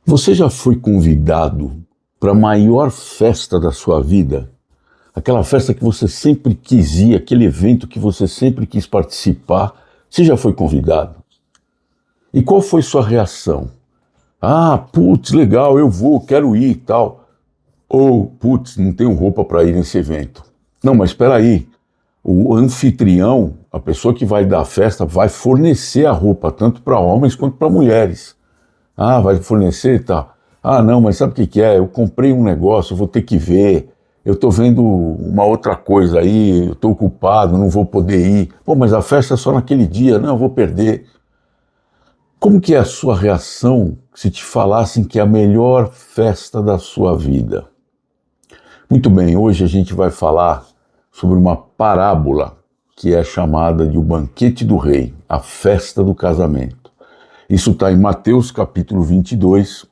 Você já foi convidado para a maior festa da sua vida? Aquela festa que você sempre quis ir, aquele evento que você sempre quis participar? Você já foi convidado? E qual foi sua reação? Ah, putz, legal, eu vou, quero ir e tal. Ou, putz, não tenho roupa para ir nesse evento. Não, mas espera aí. O anfitrião, a pessoa que vai dar a festa, vai fornecer a roupa tanto para homens quanto para mulheres. Ah, vai fornecer, tá. Ah, não, mas sabe o que que é? Eu comprei um negócio, eu vou ter que ver. Eu tô vendo uma outra coisa aí, eu tô ocupado, não vou poder ir. Pô, mas a festa é só naquele dia. Não, eu vou perder. Como que é a sua reação se te falassem que é a melhor festa da sua vida? Muito bem, hoje a gente vai falar sobre uma parábola que é chamada de o banquete do rei, a festa do casamento. Isso está em Mateus capítulo 22.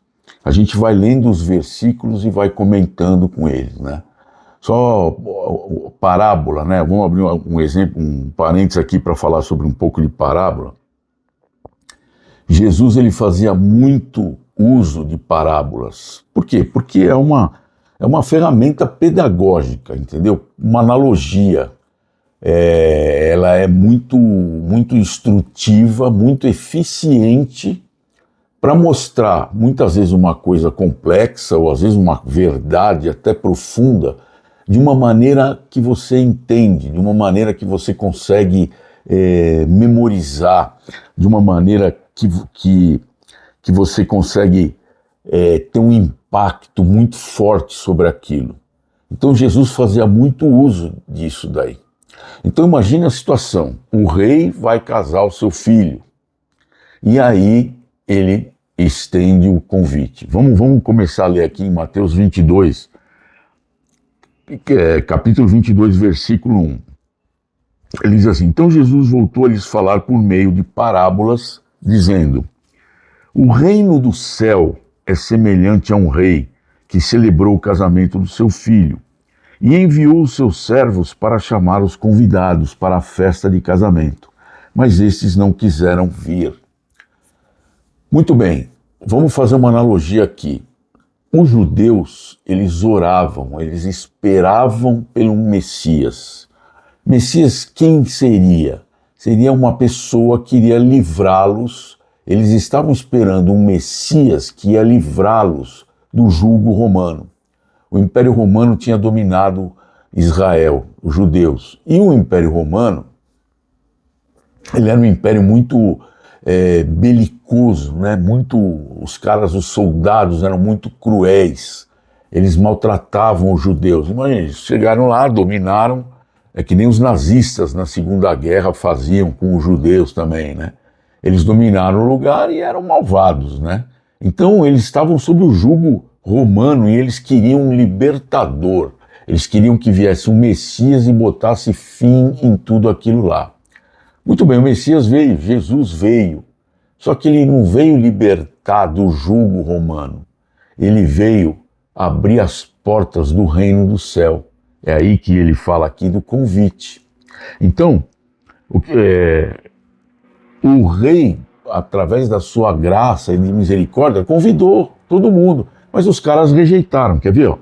A gente vai lendo os versículos e vai comentando com eles, né? Só parábola, né? Vamos abrir um exemplo, um parênteses aqui para falar sobre um pouco de parábola. Jesus ele fazia muito uso de parábolas. Por quê? Porque é uma ferramenta pedagógica, entendeu? Uma analogia. Ela é muito instrutiva, muito eficiente para mostrar muitas vezes uma coisa complexa ou às vezes uma verdade até profunda de uma maneira que você entende, de uma maneira que você consegue memorizar, de uma maneira que você consegue ter um impacto muito forte sobre aquilo. Então Jesus fazia muito uso disso daí. Então imagine a situação, o rei vai casar o seu filho, e aí ele estende o convite. Vamos começar a ler aqui em Mateus 22, capítulo 22, versículo 1. Ele diz assim: então Jesus voltou a lhes falar por meio de parábolas, dizendo: o reino do céu é semelhante a um rei que celebrou o casamento do seu filho, e enviou os seus servos para chamar os convidados para a festa de casamento, mas estes não quiseram vir. Muito bem, vamos fazer uma analogia aqui. Os judeus, eles oravam, eles esperavam pelo Messias. Messias quem seria? Seria uma pessoa que iria livrá-los. Eles estavam esperando um Messias que ia livrá-los do jugo romano. O Império Romano tinha dominado Israel, os judeus. E o Império Romano, ele era um império muito belicoso, né? Os os soldados eram muito cruéis. Eles maltratavam os judeus. Imagina, eles chegaram lá, dominaram, que nem os nazistas na Segunda Guerra faziam com os judeus também, né? Eles dominaram o lugar e eram malvados, né? Então eles estavam sob o jugo romano e eles queriam um libertador. Eles queriam que viesse um Messias e botasse fim em tudo aquilo lá. Muito bem, o Messias veio, Jesus veio. Só que ele não veio libertar do jugo romano. Ele veio abrir as portas do reino do céu. É aí que ele fala aqui do convite. Então, o rei, através da sua graça e de misericórdia, convidou todo mundo. Mas os caras rejeitaram, quer ver? Ó?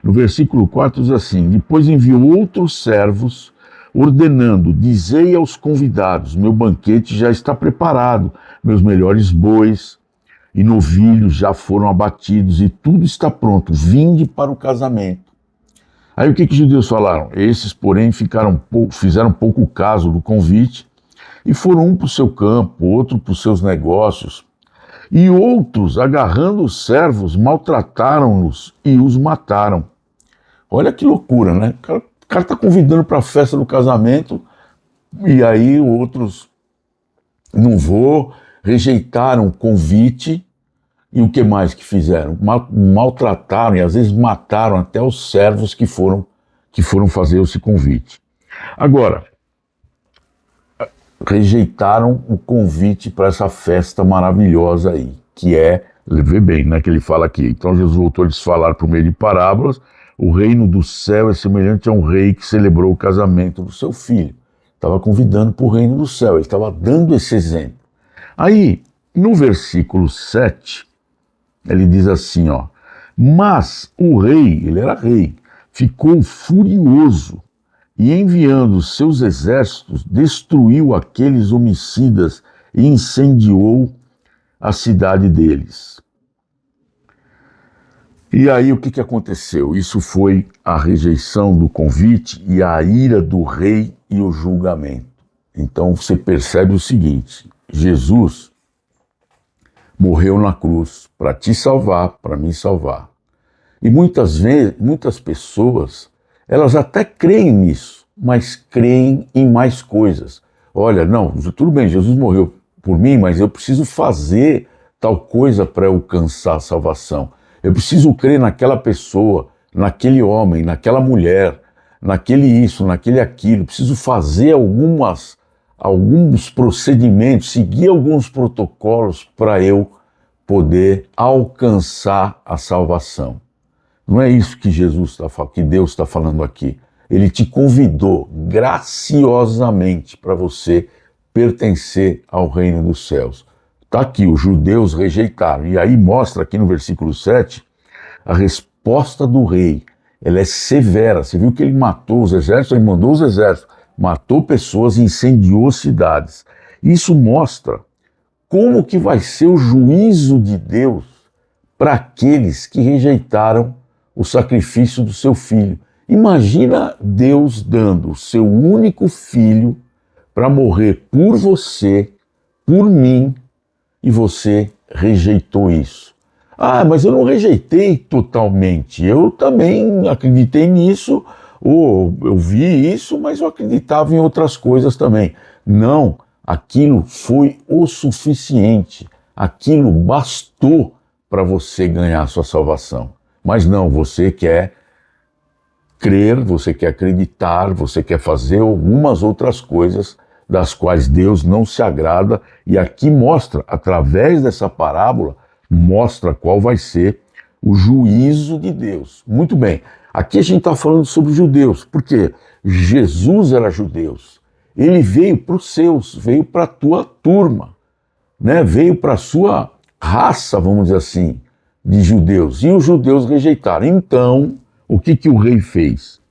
No versículo 4 diz assim: depois enviou outros servos, ordenando: dizei aos convidados, meu banquete já está preparado, meus melhores bois e novilhos já foram abatidos e tudo está pronto, vinde para o casamento. Aí o que os judeus falaram? Esses, porém, fizeram pouco caso do convite e foram um para o seu campo, outro para os seus negócios. E outros, agarrando os servos, maltrataram-nos e os mataram. Olha que loucura, né? O cara está convidando para a festa do casamento e aí outros não vão, rejeitaram o convite. E o que mais que fizeram? Maltrataram e às vezes mataram até os servos que foram fazer esse convite. Agora, rejeitaram o convite para essa festa maravilhosa aí, que vê bem, né, que ele fala aqui. Então Jesus voltou a lhes falar por meio de parábolas: o reino do céu é semelhante a um rei que celebrou o casamento do seu filho. Estava convidando para o reino do céu, ele estava dando esse exemplo. Aí, no versículo 7, Ele diz assim, ó: mas o rei, ele era rei, ficou furioso e, enviando seus exércitos, destruiu aqueles homicidas e incendiou a cidade deles. E aí o que aconteceu? Isso foi a rejeição do convite e a ira do rei e o julgamento. Então você percebe o seguinte: Jesus morreu na cruz para te salvar, para me salvar. E muitas vezes, muitas pessoas, elas até creem nisso, mas creem em mais coisas. Olha, não, tudo bem, Jesus morreu por mim, mas eu preciso fazer tal coisa para alcançar a salvação. Eu preciso crer naquela pessoa, naquele homem, naquela mulher, naquele isso, naquele aquilo. Preciso fazer alguns procedimentos, seguir alguns protocolos para eu poder alcançar a salvação. Não é isso que que Deus está falando aqui. Ele te convidou graciosamente para você pertencer ao reino dos céus. Está aqui, os judeus rejeitaram. E aí mostra aqui no versículo 7 a resposta do rei. Ela é severa. Você viu que ele matou os exércitos, ele mandou os exércitos, matou pessoas e incendiou cidades. Isso mostra como que vai ser o juízo de Deus para aqueles que rejeitaram o sacrifício do seu filho. Imagina Deus dando o seu único filho para morrer por você, por mim, e você rejeitou isso. Ah, mas eu não rejeitei totalmente. Eu também acreditei nisso, ou eu vi isso, mas eu acreditava em outras coisas também. Não, aquilo foi o suficiente. Aquilo bastou para você ganhar a sua salvação. Mas não, você quer crer, você quer acreditar, você quer fazer algumas outras coisas das quais Deus não se agrada, e aqui mostra, através dessa parábola, mostra qual vai ser o juízo de Deus. Muito bem, aqui a gente está falando sobre judeus, porque Jesus era judeu, ele veio para os seus, veio para a tua turma, né? Veio para a sua raça, vamos dizer assim, de judeus, e os judeus rejeitaram. Então, o que o rei fez?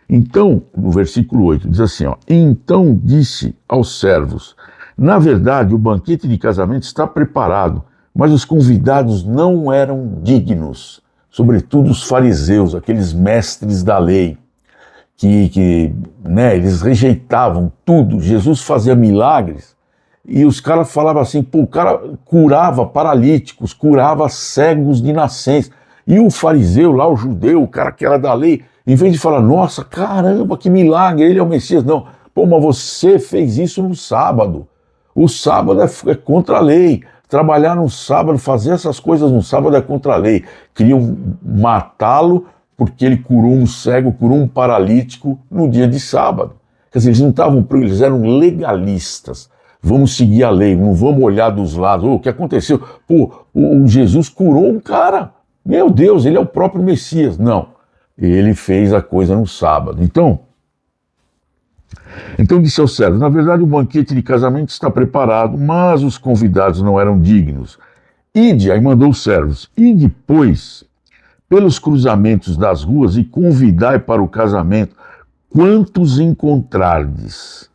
Então, no versículo 8, diz assim, ó: então disse aos servos: na verdade, o banquete de casamento está preparado, mas os convidados não eram dignos, sobretudo os fariseus, aqueles mestres da lei, que eles rejeitavam tudo. Jesus fazia milagres, e os caras falavam assim, pô, o cara curava paralíticos, curava cegos de nascença. E o fariseu lá, o judeu, o cara que era da lei, em vez de falar, nossa, caramba, que milagre, ele é o Messias. Não, pô, mas você fez isso no sábado. O sábado é contra a lei. Trabalhar no sábado, fazer essas coisas no sábado é contra a lei. Queriam matá-lo porque ele curou um cego, curou um paralítico no dia de sábado. Quer dizer, eles não estavam, eles eram legalistas. Vamos seguir a lei, não vamos olhar dos lados. O que aconteceu? Pô, o Jesus curou um cara. Meu Deus, ele é o próprio Messias. Não, ele fez a coisa no sábado. Então disse aos servos: na verdade o banquete de casamento está preparado, mas os convidados não eram dignos. Ide, aí mandou os servos, ide, pois, pelos cruzamentos das ruas e convidai para o casamento quantos encontrardes.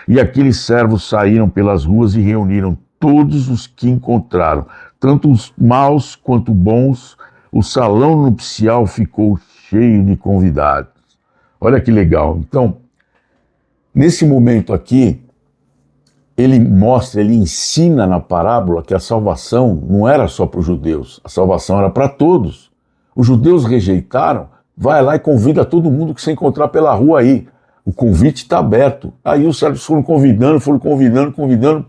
E aqueles servos saíram pelas ruas e reuniram todos os que encontraram, tanto os maus quanto bons. O salão nupcial ficou cheio de convidados. Olha que legal. Então, nesse momento aqui, ele mostra, ele ensina na parábola que a salvação não era só para os judeus, a salvação era para todos. Os judeus rejeitaram, vai lá e convida todo mundo que você encontrar pela rua aí. O convite está aberto. Aí os servos foram convidando,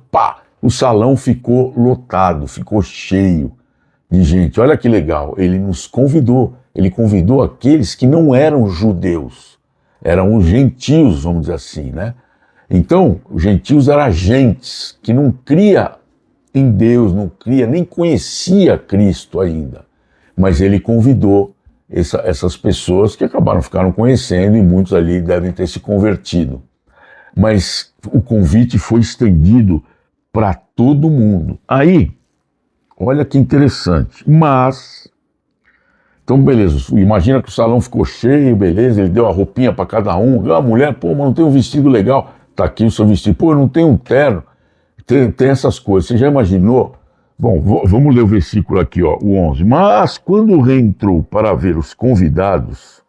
pá! O salão ficou lotado, ficou cheio de gente. Olha que legal, ele nos convidou. Ele convidou aqueles que não eram judeus, eram os gentios, vamos dizer assim, né? Então, os gentios eram agentes que não cria em Deus, não cria, nem conhecia Cristo ainda. Mas ele convidou essas pessoas que ficaram conhecendo, e muitos ali devem ter se convertido. Mas o convite foi estendido para todo mundo. Aí, Olha que interessante. Mas, então beleza, imagina que o salão ficou cheio, beleza, ele deu a roupinha para cada um. A mulher, pô, mas não tem um vestido legal. Tá aqui o seu vestido. Pô, eu não tenho um terno. Tem essas coisas. Você já imaginou? Bom, vamos ler o versículo aqui, ó, o 11. Mas quando o rei entrou para ver os convidados,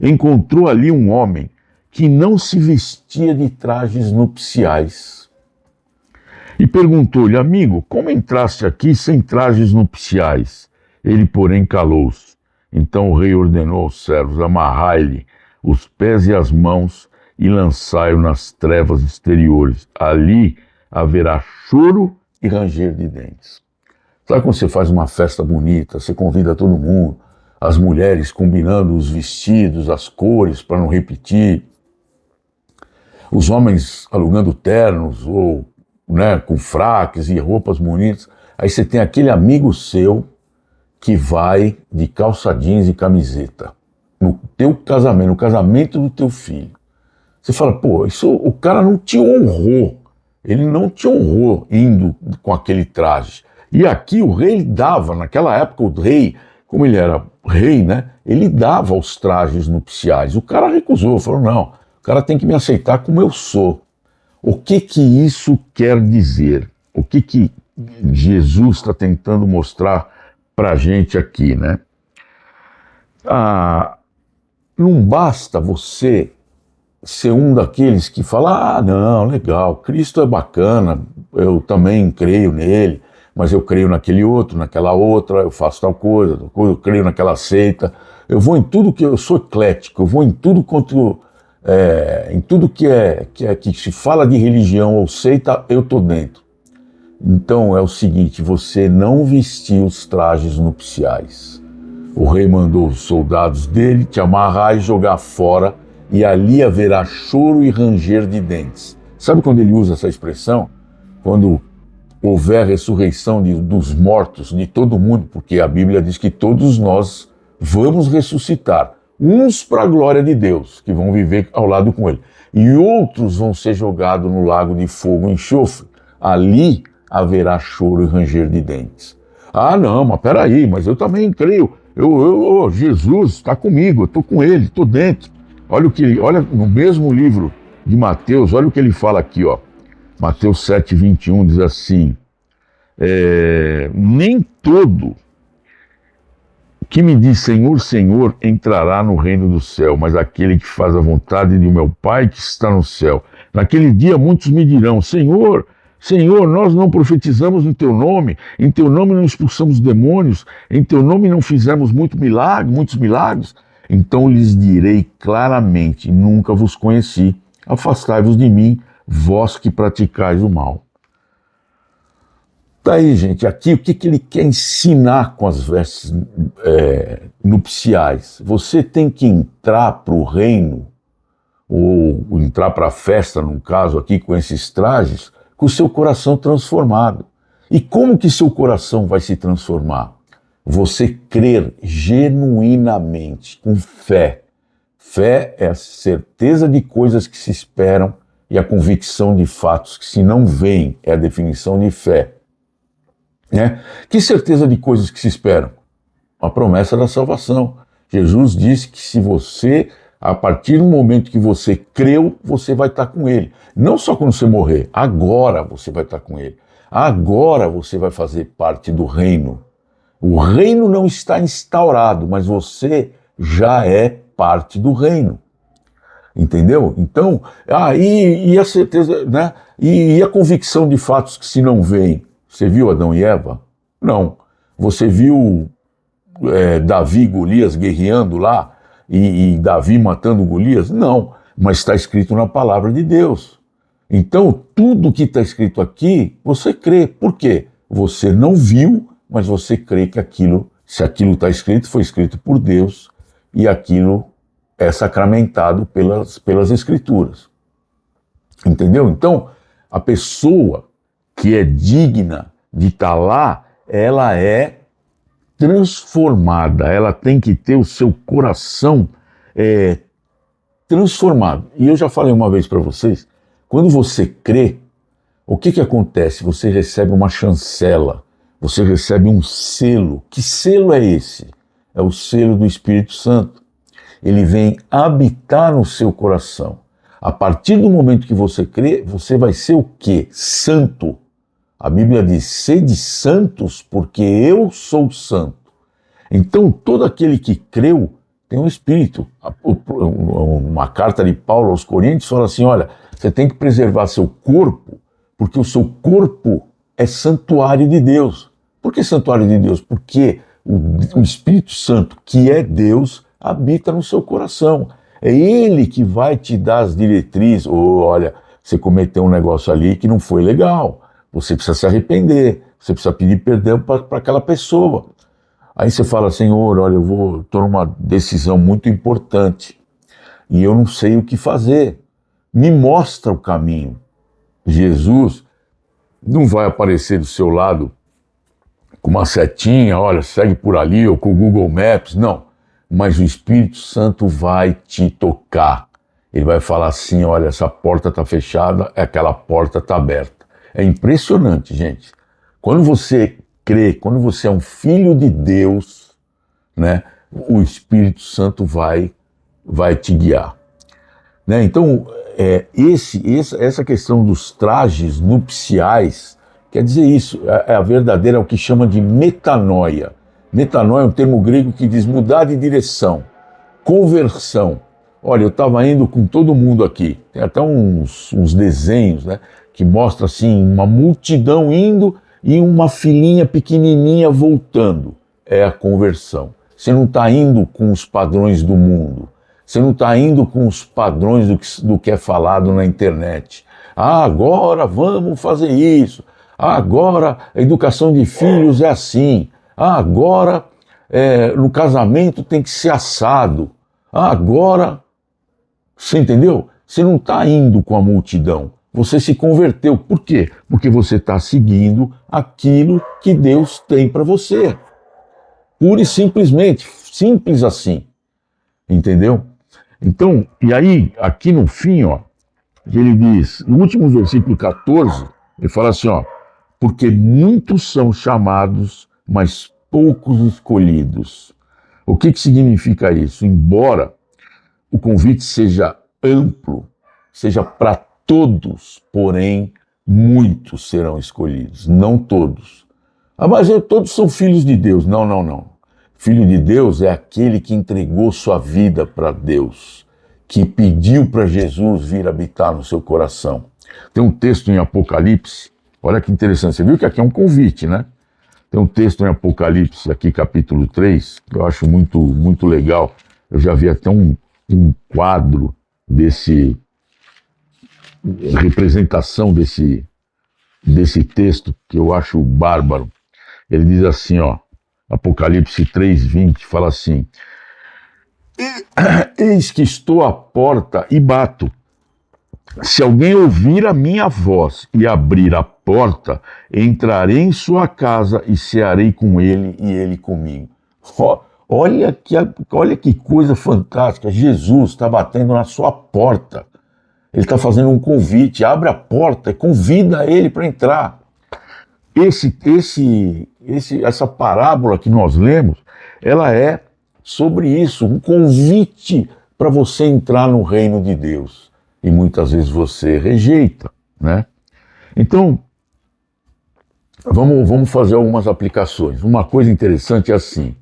encontrou ali um homem que não se vestia de trajes nupciais. E perguntou-lhe, amigo, como entraste aqui sem trajes nupciais? Ele, porém, calou-se. Então o rei ordenou aos servos, amarrai-lhe os pés e as mãos e lançai-o nas trevas exteriores. Ali haverá choro e ranger de dentes. Sabe quando você faz uma festa bonita, você convida todo mundo, as mulheres combinando os vestidos, as cores para não repetir, os homens alugando ternos ou, né, com fraques e roupas bonitas. Aí você tem aquele amigo seu que vai de calça jeans e camiseta no teu casamento, no casamento do teu filho. Você fala, pô, o cara não te honrou. Ele não te honrou indo com aquele traje. E aqui o rei dava, naquela época o rei, como ele era rei, né, ele dava os trajes nupciais. O cara recusou, falou, não, o cara tem que me aceitar como eu sou. O que isso quer dizer? O que Jesus está tentando mostrar para a gente aqui, né? Não basta você ser um daqueles que fala, não, legal, Cristo é bacana, eu também creio nele, mas eu creio naquele outro, naquela outra, eu faço tal coisa, eu creio naquela seita, eu vou em tudo que eu sou eclético, eu vou em tudo quanto em tudo que se fala de religião ou seita, eu tô dentro. Então é o seguinte, você não vestiu os trajes nupciais. O rei mandou os soldados dele te amarrar e jogar fora, e ali haverá choro e ranger de dentes. Sabe quando ele usa essa expressão? Quando houver ressurreição dos mortos, de todo mundo, porque a Bíblia diz que todos nós vamos ressuscitar. Uns para a glória de Deus, que vão viver ao lado com ele, e outros vão ser jogados no lago de fogo e enxofre. Ali haverá choro e ranger de dentes. Ah, não, mas peraí, mas eu também creio. Jesus está comigo, eu estou com ele, estou dentro. Olha no mesmo livro de Mateus, olha o que ele fala aqui, ó. Mateus 7:21 diz assim, nem todo que me diz Senhor, Senhor, entrará no reino do céu, mas aquele que faz a vontade de meu Pai que está no céu. Naquele dia muitos me dirão, Senhor, Senhor, nós não profetizamos em teu nome não expulsamos demônios, em teu nome não fizemos muitos milagres. Então lhes direi claramente, nunca vos conheci, afastai-vos de mim, vós que praticais o mal. Tá aí, gente, aqui o que ele quer ensinar com as vestes nupciais? Você tem que entrar para o reino, ou entrar para a festa, no caso aqui, com esses trajes, com o seu coração transformado. E como que seu coração vai se transformar? Você crer genuinamente, com fé. Fé é a certeza de coisas que se esperam e a convicção de fatos que se não veem, é a definição de fé. Né? Que certeza de coisas que se esperam? A promessa da salvação. Jesus disse que se você, a partir do momento que você creu, você vai estar com ele. Não só quando você morrer, agora você vai estar com ele. Agora você vai fazer parte do reino. O reino não está instaurado, mas você já é parte do reino. Entendeu? Então, e a certeza, né? E a convicção de fatos que se não veem. Você viu Adão e Eva? Não. Você viu Davi e Golias guerreando lá e Davi matando Golias? Não. Mas está escrito na palavra de Deus. Então, tudo que está escrito aqui, você crê. Por quê? Você não viu, mas você crê que se aquilo está escrito, foi escrito por Deus e aquilo é sacramentado pelas Escrituras. Entendeu? Então, a pessoa que é digna de estar lá, ela é transformada, ela tem que ter o seu coração transformado. E eu já falei uma vez para vocês, quando você crê, o que acontece? Você recebe uma chancela, você recebe um selo. Que selo é esse? É o selo do Espírito Santo. Ele vem habitar no seu coração. A partir do momento que você crê, você vai ser o quê? Santo. A Bíblia diz, sede santos, porque eu sou santo. Então, todo aquele que creu tem um Espírito. Uma carta de Paulo aos Coríntios fala assim, olha, você tem que preservar seu corpo, porque o seu corpo é santuário de Deus. Por que santuário de Deus? Porque o Espírito Santo, que é Deus, habita no seu coração. É Ele que vai te dar as diretrizes. Olha, você cometeu um negócio ali que não foi legal. Você precisa se arrepender. Você precisa pedir perdão para aquela pessoa. Aí você fala, Senhor, olha, estou numa decisão muito importante e eu não sei o que fazer. Me mostra o caminho. Jesus não vai aparecer do seu lado com uma setinha, olha, segue por ali, ou com o Google Maps, não. Mas o Espírito Santo vai te tocar. Ele vai falar assim, olha, essa porta está fechada, aquela porta está aberta. É impressionante, gente. Quando você crê, quando você é um filho de Deus, né, o Espírito Santo vai te guiar. Né? Então, essa questão dos trajes nupciais, quer dizer isso, é a verdadeira, é o que chama de metanoia. Metanoia é um termo grego que diz mudar de direção, conversão. Olha, eu estava indo com todo mundo aqui, tem até uns desenhos, né, que mostra assim, uma multidão indo e uma filhinha pequenininha voltando. É a conversão. Você não está indo com os padrões do mundo. Você não está indo com os padrões do que é falado na internet. Ah, agora vamos fazer isso. Ah, agora a educação de filhos é assim. Ah, agora no casamento tem que ser assado. Ah, agora... Você entendeu? Você não está indo com a multidão. Você se converteu. Por quê? Porque você está seguindo aquilo que Deus tem para você. Pura e simplesmente. Simples assim. Entendeu? Então, e aí, aqui no fim, ó, ele diz, no último versículo 14, ele fala assim, ó, porque muitos são chamados, mas poucos escolhidos. O que significa isso? Embora o convite seja amplo, seja para todos, porém, muitos serão escolhidos, não todos. Ah, mas todos são filhos de Deus. Não, não, não. Filho de Deus é aquele que entregou sua vida para Deus, que pediu para Jesus vir habitar no seu coração. Tem um texto em Apocalipse, olha que interessante, você viu que aqui é um convite, né? Tem um texto em Apocalipse, aqui capítulo 3, que eu acho muito, muito legal. Eu já vi até um quadro representação desse texto, que eu acho bárbaro. Ele diz assim, ó, Apocalipse 3:20, fala assim, eis que estou à porta e bato. Se alguém ouvir a minha voz e abrir a porta, entrarei em sua casa e cearei com ele e ele comigo. Olha que coisa fantástica. Jesus está batendo na sua porta. Ele está fazendo um convite. Abre a porta e convida ele para entrar. Essa parábola que nós lemos, ela é sobre isso, um convite para você entrar no reino de Deus. E muitas vezes você rejeita, né? Então, vamos fazer algumas aplicações. Uma coisa interessante é assim,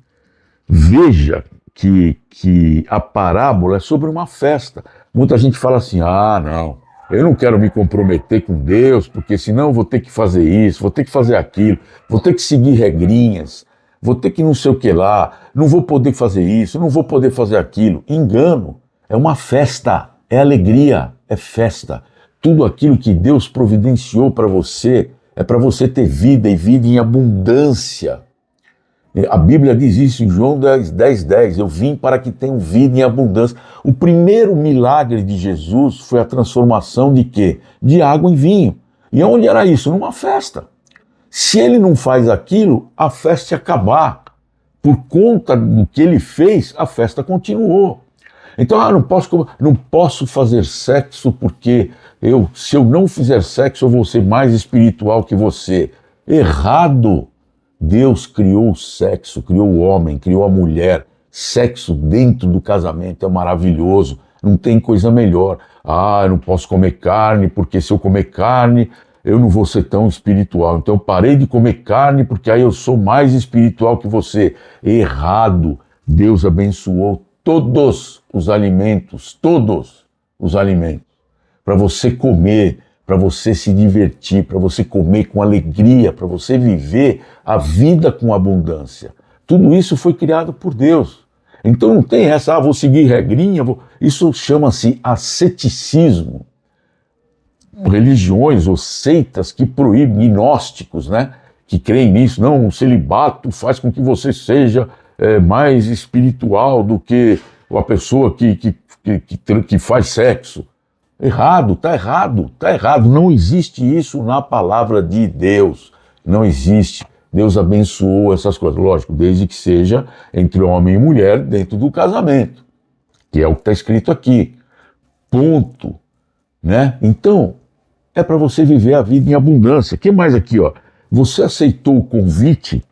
veja que a parábola é sobre uma festa. Muita gente fala assim, ah, não, eu não quero me comprometer com Deus, porque senão eu vou ter que fazer isso, vou ter que fazer aquilo, vou ter que seguir regrinhas, vou ter que não sei o que lá, não vou poder fazer isso, não vou poder fazer aquilo. Engano, é uma festa, é alegria, é festa. Tudo aquilo que Deus providenciou para você é para você ter vida e vida em abundância. A Bíblia diz isso em João 10:10, eu vim para que tenham vida em abundância. O primeiro milagre de Jesus foi a transformação de quê? De água em vinho. E onde era isso? Numa festa. Se ele não faz aquilo, a festa ia acabar. Por conta do que ele fez, a festa continuou. Então, não posso fazer sexo porque se eu não fizer sexo, eu vou ser mais espiritual que você. Errado. Deus criou o sexo, criou o homem, criou a mulher. Sexo dentro do casamento é maravilhoso, não tem coisa melhor. Ah, eu não posso comer carne, porque se eu comer carne, eu não vou ser tão espiritual. Então eu parei de comer carne, porque aí eu sou mais espiritual que você. Errado. Deus abençoou todos os alimentos, para você comer, para você se divertir, para você comer com alegria, para você viver a vida com abundância. Tudo isso foi criado por Deus. Então não tem essa, vou seguir regrinha, isso chama-se asceticismo. Religiões ou seitas que proíbem, gnósticos, né? Que creem nisso. Não, o celibato faz com que você seja mais espiritual do que a pessoa que faz sexo. Errado, tá errado, tá errado. Não existe isso na palavra de Deus. Não existe. Deus abençoou essas coisas. Lógico, desde que seja entre homem e mulher dentro do casamento, que é o que está escrito aqui. Ponto. Né? Então, é para você viver a vida em abundância. O que mais aqui, ó? Você aceitou o convite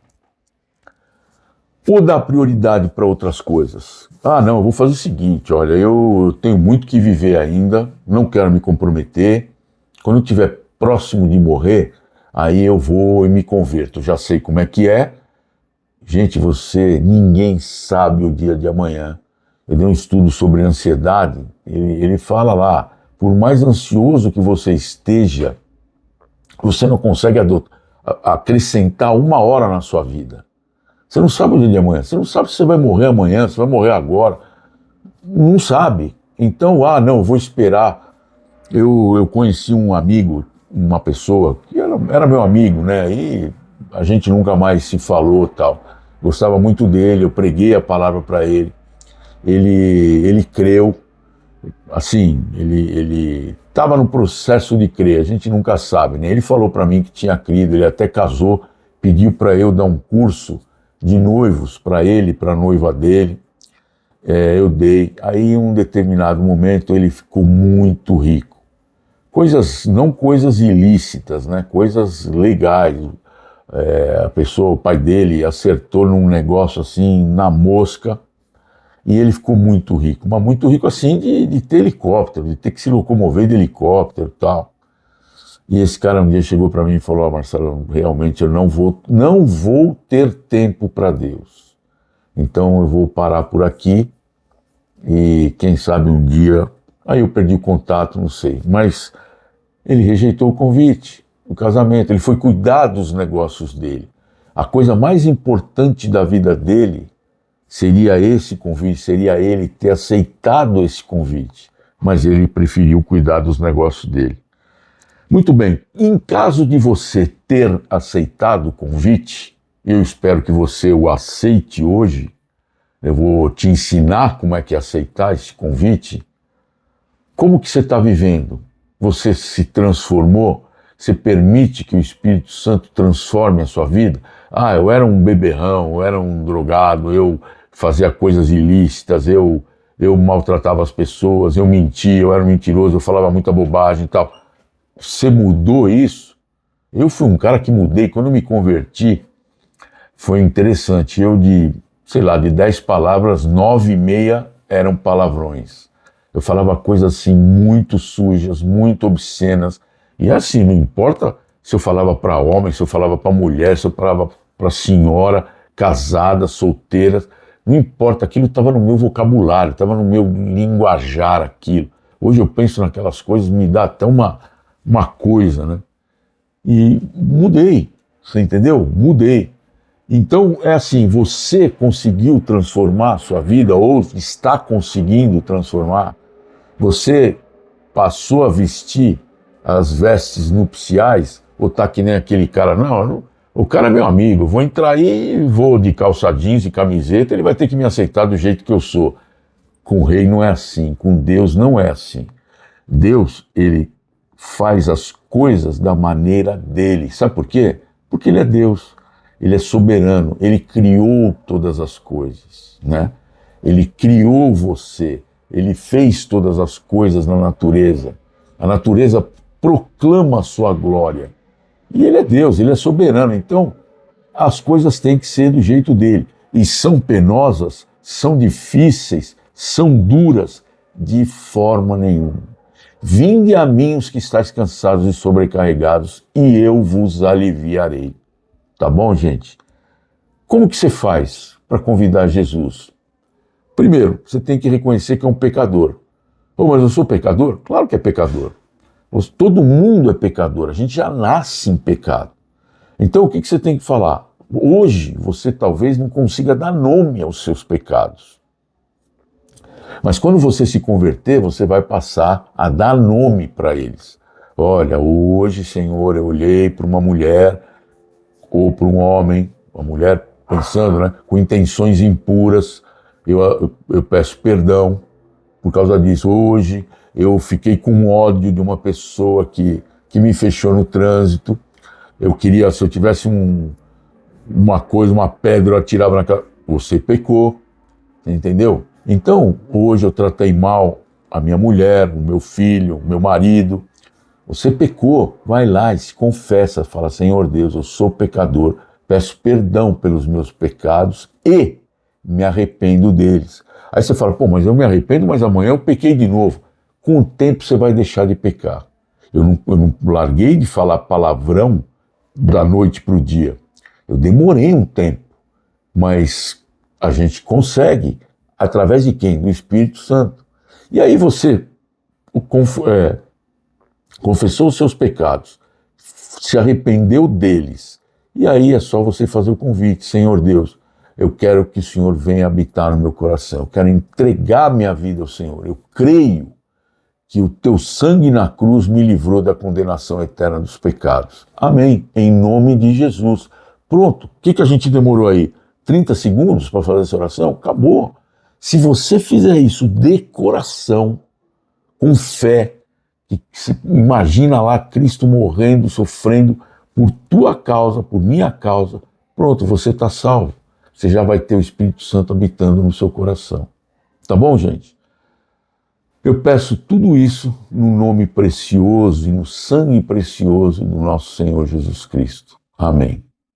ou dá prioridade para outras coisas? Ah, não, eu vou fazer o seguinte, olha, eu tenho muito que viver ainda, não quero me comprometer. Quando eu estiver próximo de morrer, aí eu vou e me converto. Já sei como é que é. Gente, ninguém sabe o dia de amanhã. Eu dei um estudo sobre ansiedade, ele fala lá, por mais ansioso que você esteja, você não consegue acrescentar 1 hora na sua vida. Você não sabe o dia de amanhã, você não sabe se você vai morrer amanhã, se vai morrer agora. Não sabe. Então, não, eu vou esperar. Eu conheci um amigo, uma pessoa, que era meu amigo, né? E a gente nunca mais se falou tal. Gostava muito dele, eu preguei a palavra para ele. Ele creu. Assim, ele estava no processo de crer, a gente nunca sabe, né? Ele falou para mim que tinha crido, ele até casou, pediu para eu dar um curso de noivos para ele, para a noiva dele. Eu dei. Aí, em um determinado momento, ele ficou muito rico. Não coisas ilícitas, né? Coisas legais. O pai dele acertou num negócio assim, na mosca, e ele ficou muito rico, mas muito rico assim de ter helicóptero, de ter que se locomover de helicóptero e tal. E esse cara um dia chegou para mim e falou, Marcelo, realmente eu não vou ter tempo para Deus. Então eu vou parar por aqui e quem sabe um dia, aí eu perdi o contato, não sei. Mas ele rejeitou o convite, o casamento, ele foi cuidar dos negócios dele. A coisa mais importante da vida dele seria esse convite, seria ele ter aceitado esse convite, mas ele preferiu cuidar dos negócios dele. Muito bem, em caso de você ter aceitado o convite, eu espero que você o aceite hoje, eu vou te ensinar como é que é aceitar esse convite. Como que você está vivendo? Você se transformou? Você permite que o Espírito Santo transforme a sua vida? Eu era um beberrão, eu era um drogado, eu fazia coisas ilícitas, eu maltratava as pessoas, eu mentia, eu era mentiroso, eu falava muita bobagem e tal. Você mudou isso? Eu fui um cara que mudei. Quando eu me converti, foi interessante. Eu de 10 palavras, 9,5 eram palavrões. Eu falava coisas assim muito sujas, muito obscenas. E assim, não importa se eu falava para homem, se eu falava para mulher, se eu falava para senhora, casada, solteira. Não importa, aquilo estava no meu vocabulário, estava no meu linguajar aquilo. Hoje eu penso naquelas coisas, me dá até uma coisa, né? E mudei, você entendeu? Mudei. Então é assim, você conseguiu transformar a sua vida ou está conseguindo transformar? Você passou a vestir as vestes nupciais ou está que nem aquele cara? Não, o cara é meu amigo, vou entrar aí e vou de calça jeans e camiseta, ele vai ter que me aceitar do jeito que eu sou. Com o rei não é assim, com Deus não é assim. Deus, ele faz as coisas da maneira dele. Sabe por quê? Porque ele é Deus, ele é soberano, ele criou todas as coisas, né? Ele criou você, ele fez todas as coisas na natureza. A natureza proclama a sua glória. E ele é Deus, ele é soberano. Então, as coisas têm que ser do jeito dele. E são penosas, são difíceis, são duras, de forma nenhuma. Vinde a mim os que estáis cansados e sobrecarregados, e eu vos aliviarei. Tá bom, gente? Como que você faz para convidar Jesus? Primeiro, você tem que reconhecer que é um pecador. Oh, mas eu sou pecador? Claro que é pecador. Todo mundo é pecador, a gente já nasce em pecado. Então o que você tem que falar? Hoje você talvez não consiga dar nome aos seus pecados. Mas quando você se converter, você vai passar a dar nome para eles. Olha, hoje, Senhor, eu olhei para uma mulher ou para um homem, uma mulher pensando, né, com intenções impuras, eu peço perdão por causa disso. Hoje eu fiquei com ódio de uma pessoa que me fechou no trânsito. Eu queria, se eu tivesse uma coisa, uma pedra, eu atirava na cara. Você pecou, entendeu? Então, hoje eu tratei mal a minha mulher, o meu filho, o meu marido. Você pecou, vai lá e se confessa, fala, Senhor Deus, eu sou pecador, peço perdão pelos meus pecados e me arrependo deles. Aí você fala, pô, mas eu me arrependo, mas amanhã eu pequei de novo. Com o tempo você vai deixar de pecar. Eu não larguei de falar palavrão da noite para o dia. Eu demorei um tempo, mas a gente consegue. Através de quem? Do Espírito Santo. E aí você confessou os seus pecados, se arrependeu deles. E aí é só você fazer o convite. Senhor Deus, eu quero que o Senhor venha habitar no meu coração. Eu quero entregar minha vida ao Senhor. Eu creio que o teu sangue na cruz me livrou da condenação eterna dos pecados. Amém. Em nome de Jesus. Pronto. O que a gente demorou aí? 30 segundos para fazer essa oração? Acabou. Se você fizer isso de coração, com fé, que você imagina lá Cristo morrendo, sofrendo por tua causa, por minha causa, pronto, você está salvo. Você já vai ter o Espírito Santo habitando no seu coração. Tá bom, gente? Eu peço tudo isso no nome precioso e no sangue precioso do nosso Senhor Jesus Cristo. Amém.